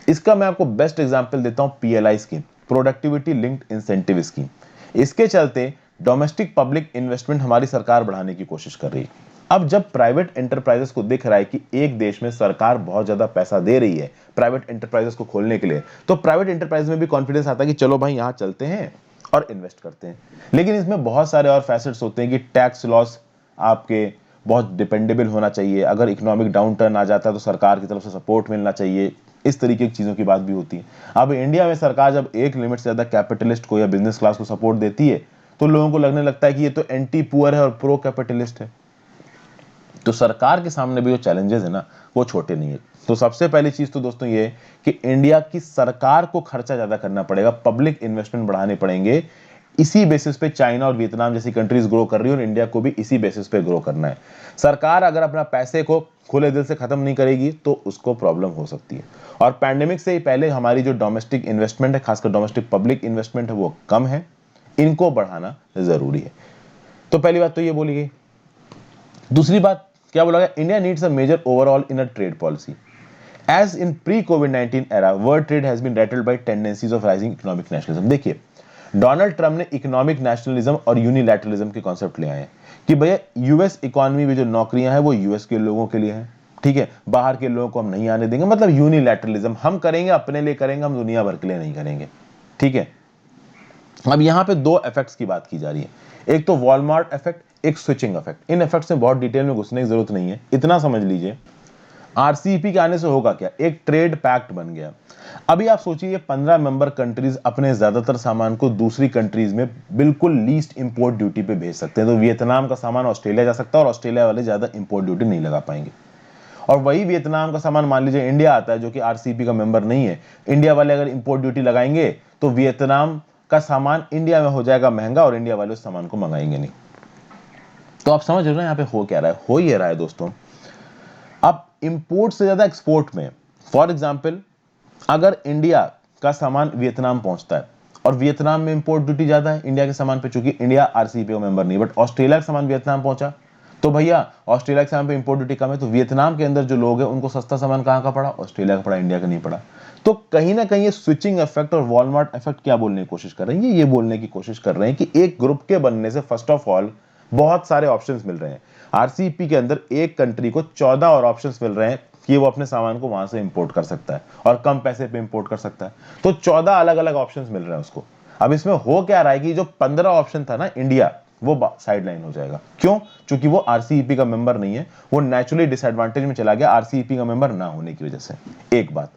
इसका मैं आपको बेस्ट एग्जांपल देता हूं, PLI scheme, productivity linked incentive scheme. इसके चलते डोमेस्टिक पब्लिक इन्वेस्टमेंट हमारी सरकार बढ़ाने की कोशिश कर रही है। अब जब प्राइवेट एंटरप्राइजेस को दिख रहा है कि एक देश में सरकार बहुत ज्यादा पैसा दे रही है प्राइवेट एंटरप्राइजेस को खोलने के लिए, तो प्राइवेट एंटरप्राइज में भी कॉन्फिडेंस आता है कि चलो भाई यहां चलते हैं और इन्वेस्ट करते हैं। लेकिन इसमें बहुत सारे और फैसेट्स होते हैं कि टैक्स लॉस आपके बहुत डिपेंडेबल होना चाहिए, अगर इकोनॉमिक डाउन टर्न आ जाता है तो सरकार की तरफ से सपोर्ट मिलना चाहिए, इस तरीके की चीजों की बात भी होती है। अब इंडिया में सरकार जब एक लिमिट से ज्यादा कैपिटलिस्ट को या बिजनेस क्लास को सपोर्ट देती है तो लोगों को लगने लगता है कि ये तो एंटी पुअर है और प्रो कैपिटलिस्ट है। तो सरकार के सामने भी जो चैलेंजेस है ना वो छोटे नहीं है। तो सबसे पहली चीज तो दोस्तों ये है कि इंडिया की सरकार को खर्चा ज्यादा करना पड़ेगा, पब्लिक इन्वेस्टमेंट बढ़ाने पड़ेंगे। इसी बेसिस पे चाइना और वियतनाम जैसी कंट्रीज ग्रो कर रही है और इंडिया को भी इसी बेसिस पे ग्रो करना है। सरकार अगर अपना पैसे को खुले दिल से खत्म नहीं करेगी तो उसको प्रॉब्लम हो सकती है। और पैंडेमिक से ही पहले हमारी जो डोमेस्टिक इन्वेस्टमेंट है, खासकर डोमेस्टिक पब्लिक इन्वेस्टमेंट है, वो कम है, इनको बढ़ाना जरूरी है। तो पहली बात तो ये बोली गई। दूसरी बात क्या बोला गया? India needs a major overall in a trade policy as in pre-COVID-19 era world trade has been rattled by tendencies of rising economic nationalism। देखिए, डोनाल्ड ट्रम्प ने इकोनॉमिक नेशनलिज्म और यूनिलैटरलिज्म के कॉन्सेप्ट ले आए हैं कि भैया यूएस इकोनॉमी में जो नौकरियां हैं वो यूएस के लोगों के लिए हैं, ठीक है, बाहर के लोगों को हम नहीं आने देंगे, मतलब यूनिलैटरलिज्म हम करेंगे, अपने लिए करेंगे, हम दुनिया भर के लिए नहीं करेंगे। ठीक है, अब यहां पे 2 इफेक्ट्स की बात की जा रही है, एक तो वॉलमार्ट इफेक्ट, एक स्विचिंग इफेक्ट। इन इफेक्ट्स में बहुत डिटेल में घुसने की जरूरत नहीं है, इतना समझ लीजिए RCEP के आने से होगा क्या? एक ट्रेड पैक्ट बन गया। अभी आप सोचिए 15 मेंबर कंट्रीज अपने ज्यादातर सामान को दूसरी कंट्रीज में बिल्कुल लीस्ट इंपोर्ट ड्यूटी पे भेज सकते हैं। तो वियतनाम का सामान ऑस्ट्रेलिया जा सकता है और ऑस्ट्रेलिया वाले ज्यादा इंपोर्ट ड्यूटी नहीं लगा पाएंगे। और वही वियतनाम का सामान मान लीजिए इंडिया आता है जो कि RCEP का मेंबर नहीं है, इंडिया वाले अगर इंपोर्ट ड्यूटी लगाएंगे तो वियतनाम का सामान इंडिया में हो जाएगा महंगा और इंडिया वाले उस सामान को मंगाएंगे नहीं। तो आप समझ रहे हो यहाँ पे हो क्या रहा है? हो ये रहा है दोस्तों, अब इंपोर्ट से ज्यादा एक्सपोर्ट में, फॉर एग्जांपल अगर इंडिया का सामान वियतनाम पहुंचता है और वियतनाम में इंपोर्ट ड्यूटी ज्यादा है इंडिया के सामान पे, चूंकि इंडिया RCEP का मेंबर नहीं, बट ऑस्ट्रेलिया का सामान वियतनाम पहुंचा तो भैया ऑस्ट्रेलिया के सामान पे इंपोर्ट ड्यूटी कम है, तो वियतनाम के अंदर जो लोग हैं उनको सस्ता सामान कहां का पड़ा? ऑस्ट्रेलिया का पड़ा, इंडिया का नहीं पड़ा। तो कहीं ना कहीं ये स्विचिंग इफेक्ट और वॉलमार्ट इफेक्ट क्या बोलने की कोशिश कर रहे हैं? ये बोलने की कोशिश कर रहे हैं कि एक ग्रुप के बनने से फर्स्ट ऑफ ऑल बहुत सारे ऑप्शंस मिल रहे हैं। आरसीईपी के अंदर एक कंट्री को 14 और ऑप्शंस मिल रहे हैं कि वो अपने सामान को वहां से इंपोर्ट कर सकता है और कम पैसे पे इंपोर्ट कर सकता है। तो 14 अलग अलग ऑप्शंस मिल रहे हैं उसको। अब इसमें हो क्या रहा है कि जो 15 ऑप्शन था ना इंडिया, वो साइड लाइन हो जाएगा। क्यों? क्योंकि वो आरसीईपी का मेंबर नहीं है, वो नेचुरली डिसएडवांटेज में चला गया आरसीईपी का मेंबर ना होने की वजह से। एक बात।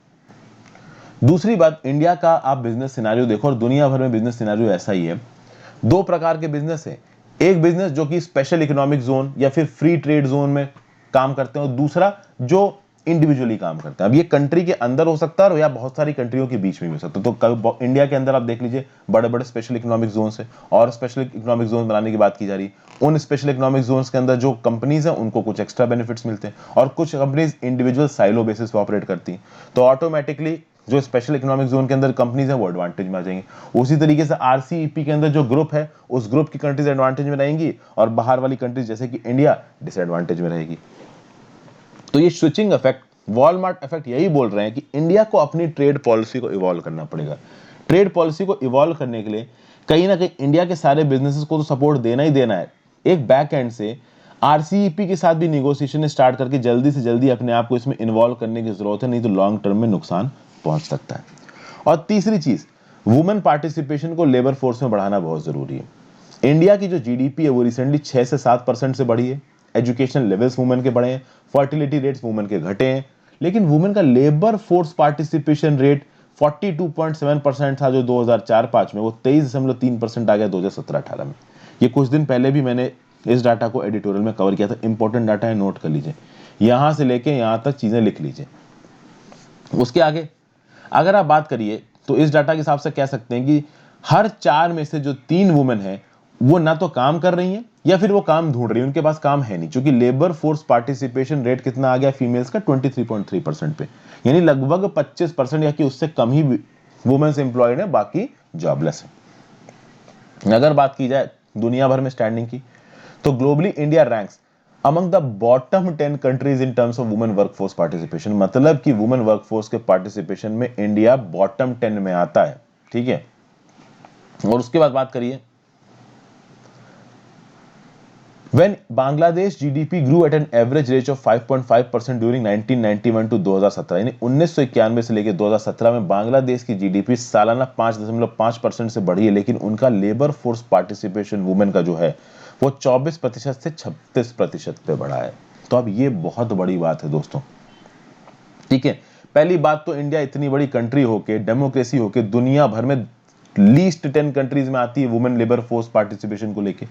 दूसरी बात, इंडिया का आप बिजनेस सिनेरियो देखो और दुनिया भर में बिजनेस सिनेरियो ऐसा ही है। दो प्रकार के बिजनेस है, एक बिजनेस जो कि स्पेशल इकोनॉमिक जोन या फिर फ्री ट्रेड जोन में काम करते हैं और दूसरा जो इंडिविजुअली काम करते हैं। अब ये कंट्री के अंदर हो सकता है और या बहुत सारी कंट्रियों के बीच में भी हो सकता है। तो इंडिया के अंदर आप देख लीजिए बड़े बड़े स्पेशल इकोनॉमिक जोन है और स्पेशल इकोनॉमिक जोन बनाने की बात की जा रही है। उन स्पेशल इकोनॉमिक जोन के अंदर जो कंपनीज हैं उनको कुछ एक्स्ट्रा बेनिफिट्स मिलते हैं और कुछ कंपनीज इंडिविजुअल साइलो बेसिस पे ऑपरेट करती हैं, तो ऑटोमेटिकली जो स्पेशल इकोनॉमिक जोन के अंदर कंपनीज है वो एडवांटेज में आ जाएंगे। उसी तरीके से आरसीईपी के अंदर जो ग्रुप है उस ग्रुप की कंट्रीज एडवांटेज में रहेंगी और बाहर वाली कंट्रीज जैसे कि इंडिया डिसएडवांटेज में रहेगी। तो ये स्विचिंग इफेक्ट, वॉलमार्ट इफेक्ट यही बोल रहे हैं कि इंडिया को अपनी ट्रेड पॉलिसी को इवॉल्व करना पड़ेगा। ट्रेड पॉलिसी को इवॉल्व करने के लिए कहीं ना कहीं इंडिया के सारे बिजनेसेस को तो सपोर्ट देना ही देना है। एक बैक एंड से आरसीईपी के साथ भी निगोशिएशन स्टार्ट करके जल्दी से जल्दी अपने आप को इसमें इन्वॉल्व करने की जरूरत है, नहीं तो लॉन्ग टर्म में नुकसान पहुंच सकता है। और तीसरी चीज, वुमेन पार्टिसिपेशन को लेबर फोर्स में बढ़ाना बहुत जरूरी है। इंडिया की जो जीडीपी है वो रिसेंटली 6 से 7% से बढ़ी है, एजुकेशन लेवल्स वुमेन के बढ़े हैं, फर्टिलिटी रेट्स वुमेन के घटे हैं, लेकिन वुमेन का लेबर फोर्स पार्टिसिपेशन रेट 42.7% था जो 2004-5 में, वो 23.3% आ गया 2017-18 में। ये कुछ दिन पहले भी मैंने इस डाटा को एडिटोरियल में कवर किया था। इंपॉर्टेंट डाटा है, नोट कर लीजिए, यहां से लेके यहां तक चीजें लिख लीजिए। उसके आगे अगर आप बात करिए तो इस डाटा के हिसाब से कह सकते हैं कि हर 4 में से जो 3 वुमेन है वो ना तो काम कर रही हैं या फिर वो काम ढूंढ रही है, उनके पास काम है नहीं। क्योंकि लेबर फोर्स पार्टिसिपेशन रेट कितना आ गया फीमेल्स का 23.3% पे, यानी लगभग 25% या कि उससे कम ही वुमेन्स एम्प्लॉयड है, बाकी जॉबलेस है। अगर बात की जाए दुनिया भर में स्टैंडिंग की तो globally India ranks among the bottom 10 countries in terms of women workforce participation. मतलब कि वुमेन वर्कफोर्स के पार्टिसिपेशन में इंडिया बॉटम 10 में आता है, ठीक है। और उसके बाद बात करिए, when Bangladesh GDP grew at an average rate of 5.5% during 1991 to 2017, यानी 1991 से लेकर 2017 में बांग्लादेश की जीडीपी सालाना 5.5% से बढ़ी है, लेकिन उनका लेबर फोर्स पार्टिसिपेशन वुमेन का जो है वो 24% से 36% पे बढ़ा है। तो अब ये बहुत बड़ी बात है दोस्तों, ठीक है। पहली बात तो इंडिया इतनी बड़ी कंट्री होके, डेमोक्रेसी होके, दुनिया भर में लीस्ट 10 कंट्रीज में आती है वुमेन लेबर फोर्स पार्टिसिपेशन को लेके।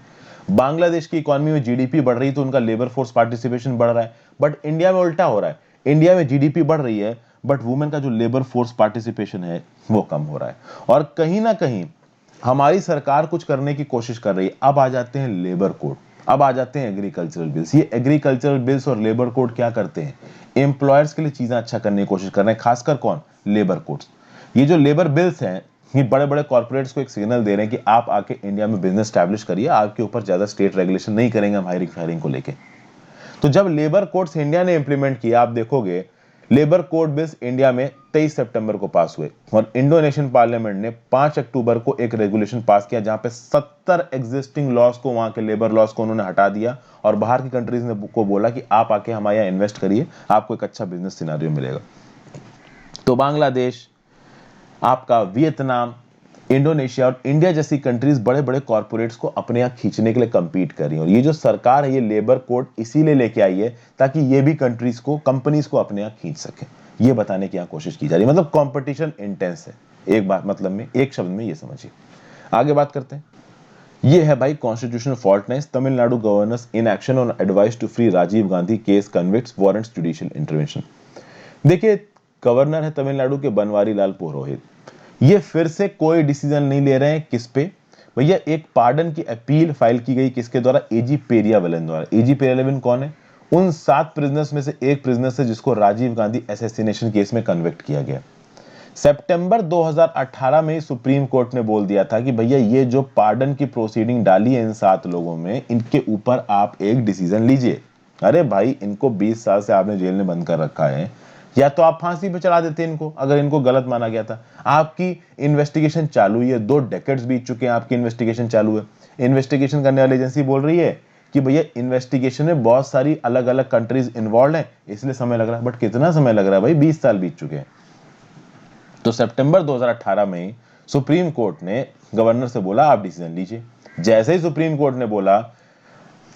बांग्लादेश की इकोनॉमी में जीडीपी बढ़ रही तो उनका लेबर फोर्स पार्टिसिपेशन बढ़ रहा है, बट इंडिया में उल्टा हो रहा है। इंडिया में जीडीपी बढ़ रही है बट वुमेन का जो लेबर फोर्स पार्टिसिपेशन है वो कम हो रहा है। और कहीं ना कहीं हमारी सरकार कुछ करने की कोशिश कर रही है। अब आ जाते हैं लेबर कोड, अब आ जाते हैं एग्रीकल्चरल बिल्स। ये एग्रीकल्चरल बिल्स और लेबर कोड क्या करते हैं, एम्प्लॉयर्स के लिए चीजें अच्छा करने की कोशिश कर रहे हैं, खासकर कौन, लेबर कोड्स। ये जो लेबर बिल्स हैं ये बड़े बड़े कॉर्पोरेट्स को एक सिग्नल दे रहे हैं कि आप आके इंडिया में बिजनेस स्टैब्लिश करिए, आपके ऊपर ज्यादा स्टेट रेगुलेशन नहीं करेंगे हम हायरिंग फायरिंग को लेके। तो जब लेबर कोड्स इंडिया ने इंप्लीमेंट किया, आप देखोगे लेबर कोड बिल्स इंडिया में 23 सितंबर को पास हुए और इंडोनेशियन पार्लियामेंट ने 5 अक्टूबर को एक रेगुलेशन पास किया जहां पे 70 एग्जिस्टिंग लॉस को, वहां के लेबर लॉस को उन्होंने हटा दिया और बाहर की कंट्रीज ने को बोला कि आप आके हमारे यहाँ इन्वेस्ट करिए, आपको एक अच्छा बिजनेस सिनेरियो मिलेगा। तो बांग्लादेश, आपका वियतनाम, इंडोनेशिया और इंडिया जैसी कंट्रीज बड़े बड़े कॉर्पोरेट्स को अपने यहाँ खींचने के लिए कंपीट कर रही है। और ये जो सरकार है ये लेबर कोड इसीलिए लेके आई है ताकि ये भी कंट्रीज को, कंपनीज को अपने यहाँ खींच सके, ये बताने की यहाँ कोशिश की जा रही है। मतलब कंपटीशन इंटेंस है, एक बात मतलब में, एक शब्द में ये समझिए। आगे बात करते हैं, ये है भाई constitutional faultness, Tamil Nadu governors inaction on advice to free Rajiv Gandhi case convicts warrants judicial intervention. देखिए गवर्नर है तमिलनाडु के बनवारी लाल पुरोहित, ये फिर से कोई डिसीजन नहीं ले रहे हैं। किस पे भैया, एक पार्डन की अपील फाइल की गई किसके द्वारा, एजी पेरियावलन द्वारा। एजी पेरियावलन कौन है, उन 7 प्रिजनर्स में से एक प्रिजनर है जिसको राजीव गांधी असैसिनेशन केस में कन्विक्ट किया गया। सितंबर 2018 में सुप्रीम कोर्ट ने बोल दिया था कि भैया ये जो पार्डन की प्रोसीडिंग डाली है इन 7 लोगों में, इनके ऊपर आप एक डिसीजन लीजिए। अरे भाई इनको 20 साल से आपने जेल में बंद कर रखा है, या तो आप फांसी पे चढ़ा देते इनको अगर इनको गलत माना गया था। आपकी इन्वेस्टिगेशन चालू है, 2 डेकेड्स बीत चुके हैं, आपकी इन्वेस्टिगेशन चालू है। इन्वेस्टिगेशन करने वाली एजेंसी बोल रही है कि भैया इन्वेस्टिगेशन में बहुत सारी अलग अलग कंट्रीज इन्वॉल्व हैं, इसलिए समय लग रहा है। बट कितना समय लग रहा है भाई, 20 साल बीत चुके हैं। तो सितंबर 2018 में सुप्रीम कोर्ट ने गवर्नर से बोला आप डिसीजन लीजिए। जैसे ही सुप्रीम कोर्ट ने बोला,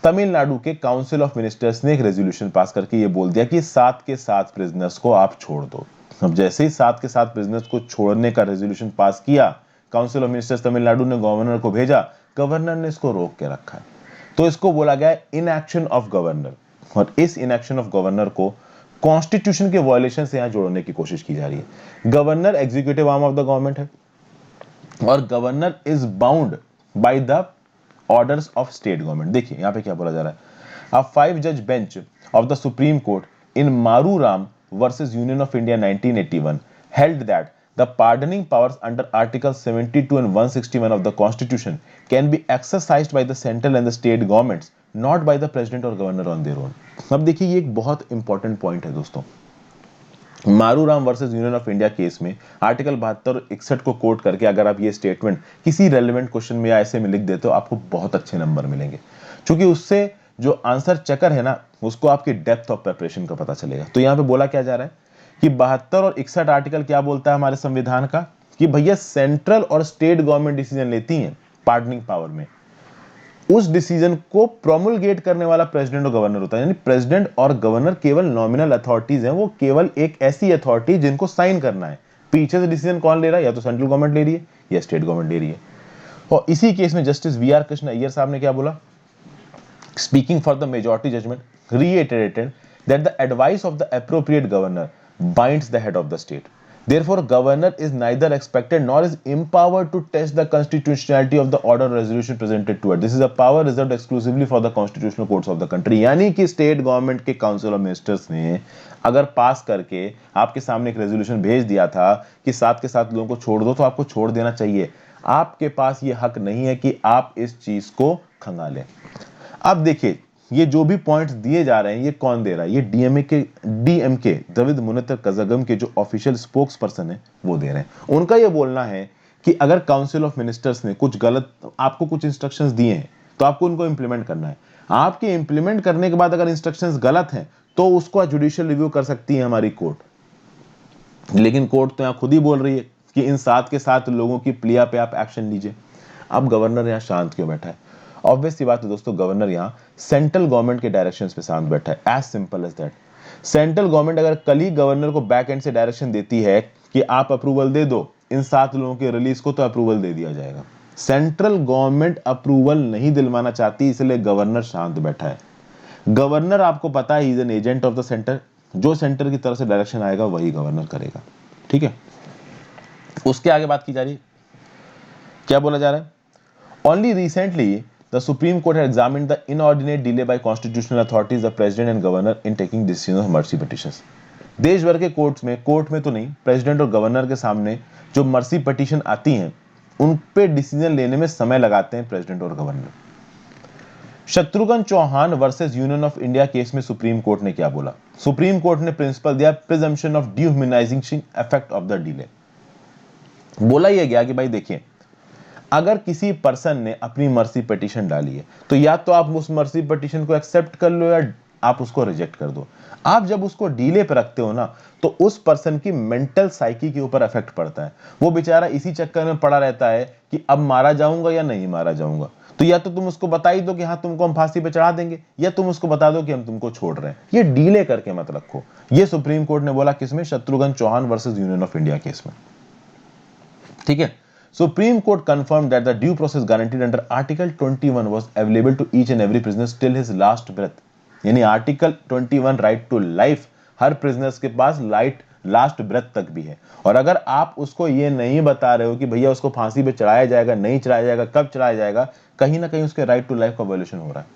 तमिलनाडु के काउंसिल ऑफ मिनिस्टर्स ने एक रेजोल्यूशन पास करके ये बोल दिया कि 7 के 7 प्रिजनर्स को आप छोड़ दो। अब जैसे ही 7 के 7 प्रिजनर्स को छोड़ने का रेजोल्यूशन पास किया, काउंसिल ऑफ मिनिस्टर्स तमिलनाडु ने गवर्नर को भेजा, गवर्नर ने इसको रोक के रखा है। तो इसको बोला गया इनएक्शन ऑफ गवर्नर, और इस इनएक्शन ऑफ गवर्नर को कॉन्स्टिट्यूशन के वायलेशन से यहां जोड़ने की कोशिश की जा रही है। Governor executive arm of the government है और governor is bound by the orders of state government. देखिए यहां पे क्या बोला जा रहा है, अ 5 जज bench of the Supreme Court in Maru Ram versus Union of India 1981 held that the pardoning powers under article 72 and 161 of the constitution can be exercised by the central and the state governments, not by the president or governor on their own। अब देखिए ये एक बहुत important point है दोस्तों। Maru Ram versus Union of India case में article 72 और 61 को कोट करके अगर आप ये स्टेटमेंट किसी रेलेवेंट क्वेश्चन में या ऐसे में लिख देते हो, आपको बहुत अच्छे नंबर मिलेंगे, क्योंकि उससे जो आंसर चेकर है ना, उसको आपकी डेप्थ ऑफ प्रिपरेशन का पता चलेगा। तो यहाँ पे बोला क्या जा रहा है कि 72 और 61 आर्टिकल क्या बोलता है हमारे संविधान का, कि भैया सेंट्रल और स्टेट गवर्नमेंट डिसीजन लेती हैं पार्डनिंग पावर में, उस डिसीजन को प्रोमुलगेट करने वाला प्रेसिडेंट और गवर्नर होता है। यानी प्रेसिडेंट और गवर्नर केवल नॉमिनल अथॉरिटीज हैं, वो केवल एक ऐसी अथॉरिटी जिनको साइन करना है। पीछे से डिसीजन कौन ले रहा है, या तो सेंट्रल गवर्नमेंट ले रही है या स्टेट गवर्नमेंट ले रही है। और इसी केस में जस्टिस वी.आर. कृष्ण अय्यर साहब ने क्या बोला, speaking for the majority judgment, reiterated that the advice of the appropriate governor binds the head of the state. Therefore, governor is neither expected nor is empowered to test the constitutionality of the order or resolution presented to it. This is a power reserved exclusively for the constitutional courts of the country. यानी कि state government के council of ministers ने अगर पास करके आपके सामने एक resolution भेज दिया था कि 7 के 7 लोगों को छोड़ दो, तो आपको छोड़ देना चाहिए। आपके पास ये हक नहीं है कि आप इस चीज को खंगालें। अब देखिए ये जो भी पॉइंट्स दिए जा रहे हैं, ये कौन दे रहा है, ये डीएमके द्रविड़ मुनेत्र कज़ागम के जो ऑफिशियल स्पोक्स पर्सन है वो दे रहे हैं। उनका ये बोलना है कि अगर काउंसिल ऑफ मिनिस्टर्स ने कुछ गलत आपको कुछ इंस्ट्रक्शंस दिए हैं तो आपको उनको इंप्लीमेंट करना है। आपके इंप्लीमेंट करने के बाद अगर इंस्ट्रक्शंस गलत हैं तो उसको जुडिशियल रिव्यू कर सकती है हमारी कोर्ट। लेकिन कोर्ट तो यहाँ खुद ही बोल रही है कि इन 7 के 7 लोगों की प्लिया पे आप एक्शन लीजिए। अब गवर्नर यहाँ शांत क्यों बैठा है? ऑब्वियस सी बात है दोस्तों, गवर्नर यहाँ सेंट्रल गवर्नमेंट के डायरेक्शंस पे शांत बैठा है। As simple as that. Central government अगर कल ही गवर्नर को बैक एंड से डायरेक्शन देती है कि आप अप्रूवल दे दो इन 7 लोगों के रिलीज को, तो अप्रूवल दे दिया जाएगा। सेंट्रल गवर्नमेंट अप्रूवल नहीं दिलवाना चाहती, इसलिए गवर्नर शांत बैठा है। गवर्नर आपको पता है, is an agent of the centre, जो सेंटर की तरफ से डायरेक्शन आएगा वही गवर्नर करेगा। ठीक है, उसके आगे बात की जा रही है, क्या बोला जा रहा है, only recently the Supreme Court had examined the inordinate delay by constitutional authorities, the president and governor in taking decisions of mercy petitions। देश भर के कोर्ट में तो नहीं, प्रेसिडेंट और गवर्नर के सामने जो मर्सी पिटीशन आती हैं उन पे डिसीजन लेने में समय लगाते हैं प्रेसिडेंट और governor. Shatrughan Chauhan versus Union of India case में सुप्रीम कोर्ट ने क्या बोला? सुप्रीम कोर्ट ने प्रिंसिपल दिया presumption of dehumanising effect of the delay. बोला यह गया कि भाई देखिए, अगर किसी पर्सन ने अपनी मर्सी पिटीशन डाली है तो या तो आप उस मर्सी पिटीशन को एक्सेप्ट कर लो या आप उसको रिजेक्ट कर दो। आप जब उसको डीले पे रखते हो ना, तो उस पर्सन की मेंटल साइकी के ऊपर इफेक्ट पड़ता है। वो बेचारा इसी चक्कर में पड़ा रहता है कि अब मारा जाऊंगा या नहीं मारा जाऊंगा। तो या तो तुम उसको बता ही दो कि हाँ तुमको हम फांसी पे चढ़ा देंगे, या तुम उसको बता दो कि हम तुमको छोड़ रहे हैं। ये डीले करके मत रखो। ये सुप्रीम कोर्ट ने बोला किसमें? Shatrughan Chauhan versus Union of India case में। ठीक है, Supreme Court confirmed that the due process guaranteed under Article 21 was available to each and every prisoner till his last breath। यानी Article 21 राइट टू लाइफ हर prisoners के पास last breath तक भी है। और अगर आप उसको ये नहीं बता रहे हो कि भैया उसको फांसी पे चढ़ाया जाएगा, नहीं चढ़ाया जाएगा, कब चढ़ाया जाएगा, कहीं ना कहीं उसके राइट टू लाइफ का वायलेशन हो रहा है।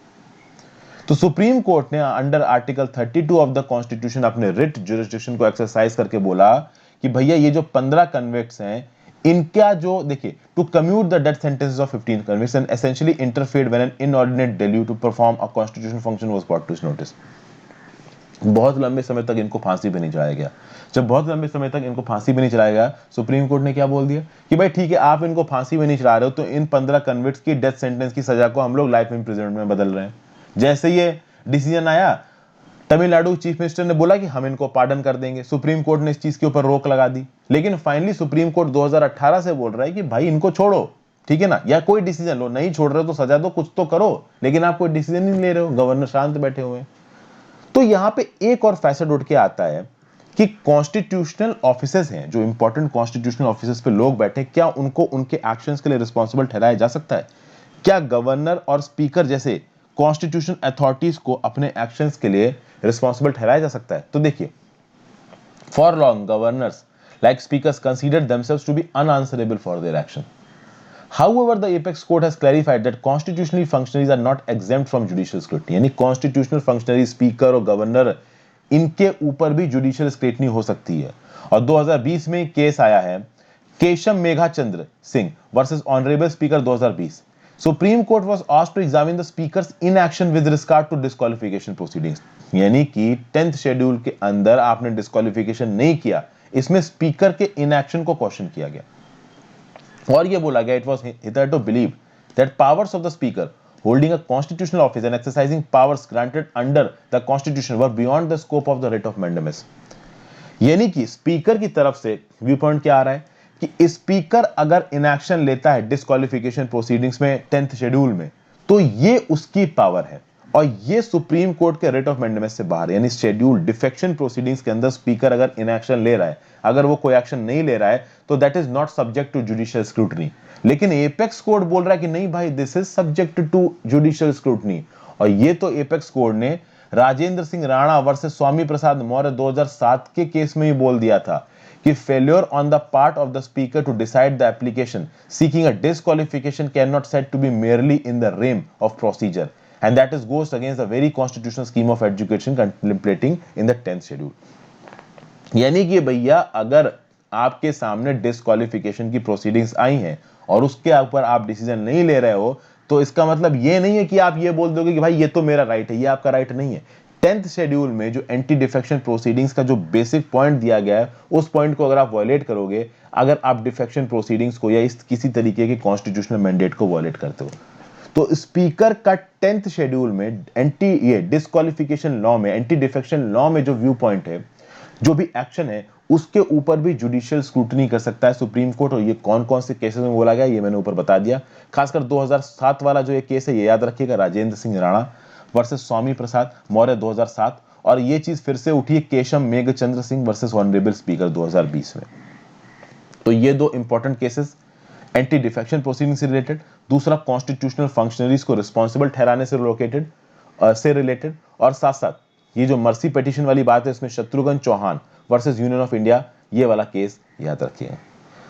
तो सुप्रीम कोर्ट ने under article 32 of the constitution अपने रिट जुरिस्डिक्शन को एक्सरसाइज करके बोला कि भैया ये जो 15 कन्विक्ट्स हैं, इनका जो देखिए, to commute the death sentences of 15 convicts and essentially interfered when an inordinate delay to perform a constitutional function was brought to his notice. बहुत लंबे समय तक इनको फांसी पे नहीं चढ़ाया गया। जब बहुत लंबे समय तक इनको फांसी पे नहीं चढ़ाया गया, सुप्रीम कोर्ट ने क्या बोल दिया कि भाई ठीक है, आप इनको फांसी पे नहीं चढ़ा रहे हो तो इन 15 कन्विक्ट्स की डेथ सेंटेंस की सजा को हम लोग लाइफ इंप्रिजनमेंट में बदल रहे हैं। जैसे ये डिसीजन आया, तमिलनाडु चीफ मिनिस्टर ने बोला कि हम इनको पार्डन कर देंगे, सुप्रीम कोर्ट ने इस चीज के ऊपर रोक लगा दी। लेकिन फाइनली सुप्रीम कोर्ट 2018 से बोल रहा है कि भाई इनको छोड़ो, ठीक है ना, या कोई डिसीजन लो, नहीं छोड़ रहे हो तो सजा दो, कुछ तो करो, लेकिन आप कोई डिसीजन नहीं ले रहे हो, गवर्नर शांत बैठे हुए हैं। तो यहां पे एक और फैसट उठ के आता है कि कॉन्स्टिट्यूशनल ऑफिसर्स हैं, जो इंपॉर्टेंट कॉन्स्टिट्यूशनल ऑफिसर्स पे लोग बैठे, क्या उनको उनके एक्शंस के लिए रिस्पॉन्सिबल ठहराया जा सकता है? क्या गवर्नर और स्पीकर जैसे कॉन्स्टिट्यूशनल अथॉरिटीज को अपने एक्शंस के लिए रिस्पॉन्सिबल ठहराया जा सकता है? तो देखिए, for long governors like speakers consider themselves to be unanswerable for their action. However, the Apex Court has clarified that constitutionally functionaries are not exempt from judicial scrutiny. यानी कॉन्स्टिट्यूशनल फंक्शनरी स्पीकर और governor, इनके ऊपर भी judicial scrutiny हो सकती है। और 2020 में केस आया है Keisham Meghachandra Singh versus honourable speaker 2020। Supreme Court was asked to examine the speaker's inaction with regard to disqualification proceedings. यानी कि 10th शेड्यूल के अंदर आपने डिस्क्वालिफिकेशन नहीं किया, इसमें स्पीकर के इनएक्शन को क्वेश्चन किया गया और यह बोला गया, it was hitherto believed that powers of the speaker holding a constitutional office and exercising powers granted under the constitution were beyond the scope of the writ of mandamus. यानी कि speaker की तरफ से व्यू पॉइंट क्या आ रहा है कि speaker अगर इनएक्शन लेता है डिस्क्वालिफिकेशन प्रोसीडिंग्स में 10th शेड्यूल में, तो ये उसकी पावर है और ये सुप्रीम कोर्ट के रिट ऑफ मैंडेमस से बाहर है। यानी शेड्यूल डिफेक्शन प्रोसीडिंग्स के अंदर स्पीकर अगर इनएक्शन ले रहा है, अगर वो कोई एक्शन नहीं ले रहा है, तो that is not subject to judicial scrutiny. लेकिन एपेक्स कोर्ट बोल रहा है कि नहीं भाई, this is subject to judicial scrutiny. और ये तो एपेक्स कोर्ट ने राजेंद्र सिंह राणा वर्सेस स्वामी प्रसाद मौर्य 2007 के केस में ही बोल दिया था कि failure on the part of the speaker to decide the application seeking a disqualification can not said to be merely in the RAM of procedure and that is goes against the very constitutional scheme of education contemplating in the 10th schedule. यानी कि भैया, अगर आपके सामने disqualification की proceedings आई हैं और उसके ऊपर आप डिसीजन नहीं ले रहे हो, तो इसका मतलब ये नहीं है कि आप ये बोल दोगे कि भाई ये तो मेरा राइट है। ये आपका राइट नहीं है। 10th शेड्यूल में जो एंटी डिफेक्शन प्रोसीडिंग्स का जो बेसिक पॉइंट दिया गया है, उस पॉइंट को अगर आप वायलेट करोगे, अगर आप डिफेक्शन प्रोसीडिंग्स को या इस किसी तरीके के कॉन्स्टिट्यूशनल मैंडेट को वायलेट करते हो, तो स्पीकर का 10th शेड्यूल में ये डिस्क्वालिफिकेशन लॉ में, एंटी डिफेक्शन लॉ में जो व्यू पॉइंट है, जो भी एक्शन है, उसके ऊपर भी जुडिशियल स्क्रूटनी कर सकता है सुप्रीम कोर्ट। और ये कौन कौन से केसेस में बोला गया, ये मैंने ऊपर बता दिया। खासकर 2007 वाला जो ये केस है, ये याद रखिएगा, राजेंद्र सिंह राणा वर्सेस स्वामी प्रसाद मौर्य 2007। और ये चीज फिर से उठी है Keisham Meghachandra Singh versus honourable speaker 2020 में। तो ये दो important cases anti defection proceeding से रिलेटेड, दूसरा कॉन्स्टिट्यूशनल फंक्शनरीज को रिस्पॉन्सिबल ठहराने से रिलेटेड, और साथ साथ ये जो मर्सी पिटीशन वाली बात है, इसमें Shatrughan Chauhan versus Union of India, ये वाला केस याद रखिए।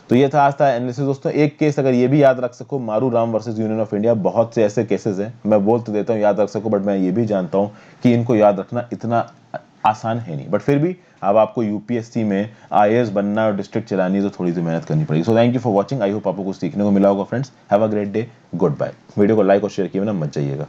तो ये था आज का एनालिसिस दोस्तों। एक केस अगर ये भी याद रख सको, मारू Ram versus Union of India, बहुत से ऐसे केसेस हैं, मैं बोल तो देता हूँ याद रख सको, बट मैं ये भी जानता हूँ कि इनको याद रखना इतना आसान है नहीं। बट फिर भी अब आपको यूपीएससी में आईएएस बनना और डिस्ट्रिक्ट चलानी है, तो थोड़ी सी मेहनत करनी पड़ेगी। So thank you for watching. I hope आपको कुछ सीखने को मिला होगा friends. Have a great day, good bye. Video को लाइक और शेयर किए बिना मत जाइएगा।